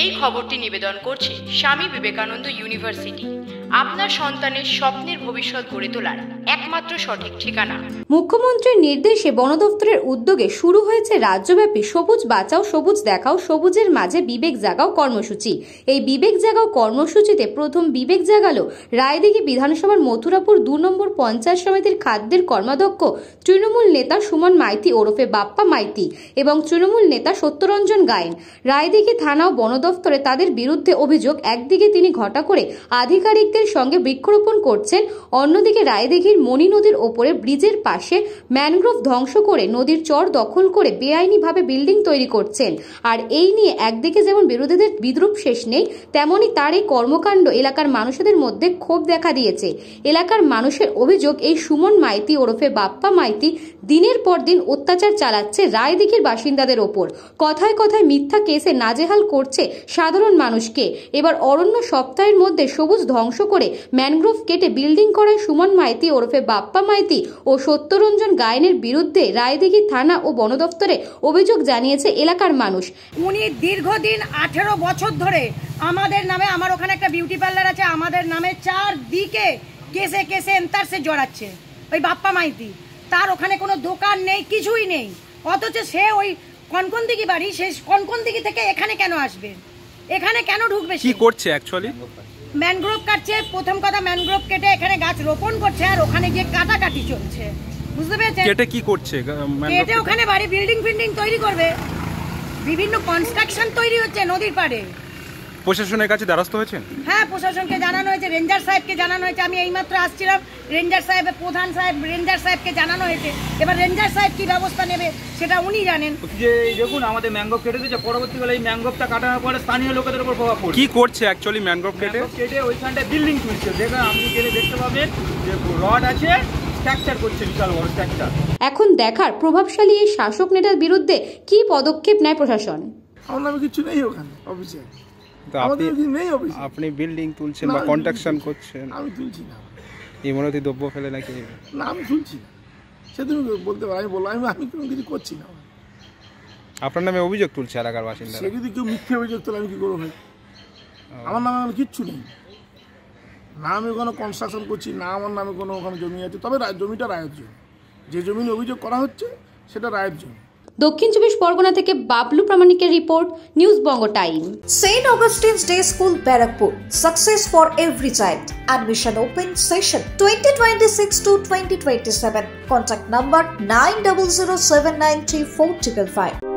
এই খবরটি নিবেদন করছে স্বামী বিবেকানন্দ ইউনিভার্সিটি, আপনার সন্তানের স্বপ্নের ভবিষ্যৎ গড়ে তোলার একমাত্র সঠিক ঠিকানা। মুখ্যমন্ত্রীর নির্দেশে বন দপ্তরের উদ্যোগে শুরু হয়েছে রাজ্যব্যাপী সবুজ বাঁচাও সবুজ দেখাও সবুজের মাঝে বিবেক জাগাও কর্মসূচি। এই বিবেক জাগাও কর্মসূচিতে প্রথম বিবেক জাগালো রায়দিঘি বিধানসভার মথুরাপুর 2 নম্বর পঞ্চায়েত সমিতির খাদ্যের কর্মাধ্যক্ষ তৃণমূল নেতা সুমন মাইতি ওরফে বাপ্পা মাইতি এবং তৃণমূল নেতা সত্যরঞ্জন গায়েন। রায়দিঘি থানা ও বন দপ্তরে তাদের বিরুদ্ধে অভিযোগ, একদিকে তিনি ঘটা করে আধিকারিকদের সঙ্গে বৃক্ষরোপণ করছেন, অন্যদিকে রায়দিঘির মণি নদীর ওপরে ব্রিজের পাশে ম্যানগ্রোভ ধ্বংস করে নদীর চর দখল করে বেআইনিভাবে বিল্ডিং তৈরি করছেন। আর এই নিয়ে একদিকে যেমন বিরোধীদের বিদ্রুপ শেষ নেই, তেমনি তার এই কর্মকাণ্ড এলাকার মানুষদের মধ্যে ক্ষোভ দেখা দিয়েছে। এলাকার মানুষের অভিযোগ, এই সুমন মাইতি ওরফে বাপ্পা মাইতি দিনের পর দিন অত্যাচার চালাচ্ছে রায়দিঘির বাসিন্দাদের ওপর, কথায় কথায় মিথ্যা কেসে নাজেহাল করছে সাধারণ মানুষকে। এবার অরণ্য সপ্তাহের মধ্যে সবুজ ধ্বংস করে ম্যানগ্রোভ কেটে বিল্ডিং করায় সুমন মাইতি ওরফে বাপ্পা মাইতি ও সত্যরঞ্জন গায়েনের বিরুদ্ধে রায়দিঘি থানা ও বন দপ্তরে অভিযোগ জানিয়েছে এলাকার মানুষ। উনি দীর্ঘদিন 18 বছর ধরে আমাদের নামে, আমার ওখানে একটা বিউটি পার্লার আছে, আমাদের নামে 4 দিকে কেসে এন্তারসে জড়াচ্ছে ওই বাপ্পা মাইতি। তার ওখানে কোনো দোকান নেই, কিছুই নেই, অথচ সে ওই কনকনদিঘি বাড়ি, সে কনকনদিঘি থেকে এখানে কেন আসবে, এখানে কেন ঢুকবে? কি করছে অ্যাকচুয়ালি? ম্যানগ্রোভ কাটছে। প্রথম কথা, ম্যানগ্রোভ কেটে এখানে গাছ রোপণ করছে, আর ওখানে গিয়ে কাটাকাটি চলছে, বুঝতে পেরেছেন? কেটে কি করছে? কেটে ওখানে বাড়ি বিল্ডিং তৈরি করবে, বিভিন্ন কনস্ট্রাকশন তৈরি হচ্ছে নদীর পাড়ে। প্রশাসনের কাছে দ্বারস্থ হয়েছেন? হ্যাঁ, প্রশাসনকে জানানো হয়েছে, রেঞ্জার সাহেবকে জানানো হয়েছে। আমি এইমাত্র আসছিলাম, রেঞ্জার সাহেব, প্রধান সাহেব, রেঞ্জার সাহেবকে জানানো হয়েছে। এবার রেঞ্জার সাহেব কি ব্যবস্থা নেবে সেটা উনি জানেন। যে দেখুন, আমাদের ম্যানগ্রোভ কেটে দিয়েছে, পরবর্তীকালে এই ম্যানগ্রোভটা কাটার পরে স্থানীয় লোকেদের উপর প্রভাব পড়ছে। কি করছে অ্যাকচুয়ালি? ম্যানগ্রোভ কেটে ওইখানটায় বিল্ডিং তুলছে। দেখে আপনি গেলে দেখতে পাবেন যে রড আছে, স্ট্রাকচার করছে, বিশাল বড় স্ট্রাকচার। এখন দেখার প্রভাবশালী এই শাসক নেতার বিরুদ্ধে কি পদক্ষেপ নেয় প্রশাসন। আমার নামে কিছু নেই ওখানে অফিসে। আপনি বিল্ডিং তুলছেন বা কনস্ট্রাকশন করছেন? আমি তুলছি না। ইমারতি দ্রব্য ফেলে নাকি? না, আমি তুলছি না। সে তুমি বলতে পারো, আমি বললাম আমি কোনো কিছু করছি না। আপনার নামে অভিযোগ তুলছে এলাকার বাসিন্দা। সে যদি কেউ মিথ্যে অভিযোগ তোলে, আমি কি করবো ভাই? আমার নামে কিচ্ছু নেই, না আমি ওখানে কনস্ট্রাকশন করছি, না আমার নামে কোনো ওখানে জমি আছে। তবে জমিটা রায়ের জমি, যে জমি অভিযোগ করা হচ্ছে সেটা রায়ের জমি। দক্ষিণ 24 পরগনা থেকে Bablu প্রামাণিকের report, news Banga time. St. Augustine's Day School, Barakpur. Success for every child. Admission open session 2026 to 2027. Contact number 9007934555.